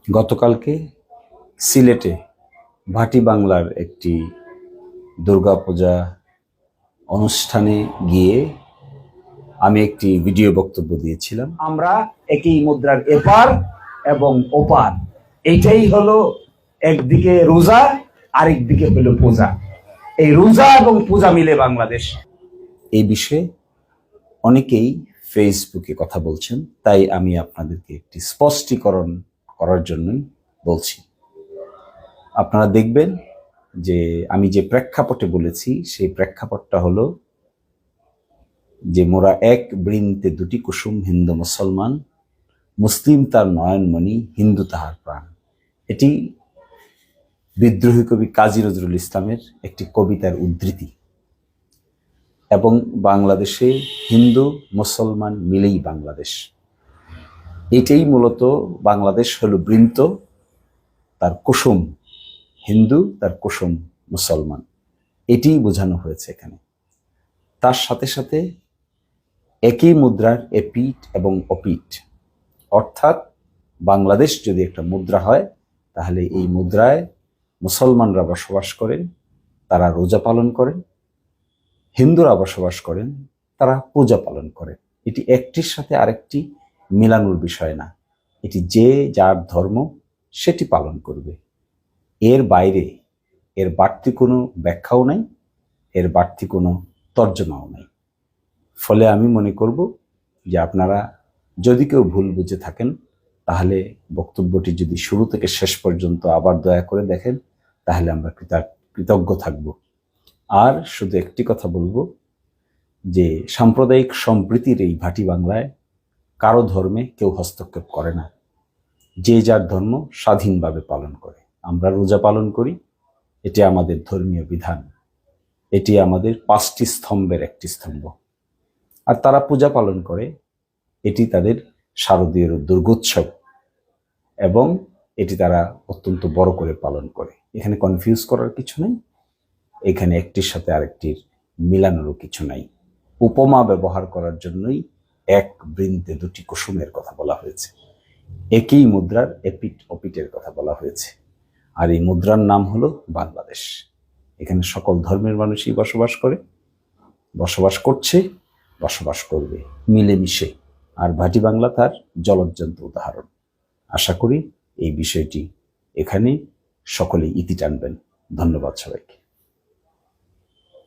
গতকালকে সিলেটে ভাটি বাংলার একটি দুর্গাপূজা অনুষ্ঠানে গিয়ে আমি একটি ভিডিও বক্তব্য দিয়েছিলাম। আমরা একই মুদ্রার এপার এবং ওপার, এইটাই হলো একদিকে রোজা আরেকদিকে হলো পূজা। এই রোজা এবং পূজা মিলে বাংলাদেশ। এই বিষয়ে অনেকেই ফেসবুকে কথা বলছেন, তাই আমি আপনাদেরকে একটি স্পষ্টীকরণ করার জন্যই বলছি। আপনারা দেখবেন যে আমি যে প্রেক্ষাপটে বলেছি সেই প্রেক্ষাপটটা হলো যে মোরা এক বৃন্তে দুটি কুসুম, হিন্দু মুসলমান, মুসলিম তার নয়নমণি, হিন্দু তাহার প্রাণ। এটি বিদ্রোহী কবি কাজী নজরুল ইসলামের একটি কবিতার উদ্ধৃতি। এবং বাংলাদেশে হিন্দু মুসলমান মিলেই বাংলাদেশ। এটাই মূলত বাংলাদেশ হলো বৃন্ত, তার কুসুম হিন্দু, তার কুসুম মুসলমান, এটিই বোঝানো হয়েছে এখানে। তার সাথে সাথে একই মুদ্রার এপিঠ এবং অপিঠ, অর্থাৎ বাংলাদেশ যদি একটা মুদ্রা হয় তাহলে এই মুদ্রায় মুসলমানরা বসবাস করেন, তারা রোজা পালন করেন, হিন্দুরা বসবাস করেন, তারা পূজা পালন করেন। এটি একটির সাথে আরেকটি মিলানোর বিষয় না, এটি যে যার ধর্ম সেটি পালন করবে। এর বাইরে এর বাড়তি কোনো ব্যাখ্যাও নাই, এর বাড়তি কোনো তর্জমাও নাই। ফলে আমি মনে করব যে আপনারা যদি কেউ ভুল বুঝে থাকেন তাহলে বক্তব্যটি যদি শুরু থেকে শেষ পর্যন্ত আবার দয়া করে দেখেন তাহলে আমরা কৃতজ্ঞ থাকব। আর শুধু একটি কথা বলবো যে সাম্প্রদায়িক সম্প্রীতির এই ভাটি বাংলায় কারো ধর্মে কেউ হস্তক্ষেপ করে না, যে যার ধর্ম স্বাধীনভাবে পালন করে। আমরা রোজা পালন করি, এটি আমাদের ধর্মীয় বিধান, এটি আমাদের 5টি স্তম্ভের একটি স্তম্ভ। আর তারা পূজা পালন করে, এটি তাদের শারদীয় দুর্গোৎসব এবং এটি তারা অত্যন্ত বড় করে পালন করে। এখানে কনফিউজ করার কিছু নেই, এখানে একটির সাথে আরেকটির মিলানোরও কিছু নাই। উপমা ব্যবহার করার জন্যই এক বৃন্তে দুটি কুসুমের কথা বলা হয়েছে, একই মুদ্রার এপিঠ অপিঠের কথা বলা হয়েছে। আর এই মুদ্রার নাম হলো বাংলাদেশ। এখানে সকল ধর্মের মানুষই বসবাস করে, বসবাস করছে, বসবাস করবে মিলেমিশে। আর ভাটি বাংলা তার জ্বলজ্জন্ত উদাহরণ। আশা করি এই বিষয়টি এখানে সকলেই ইতি টানবেন। ধন্যবাদ সবাইকে।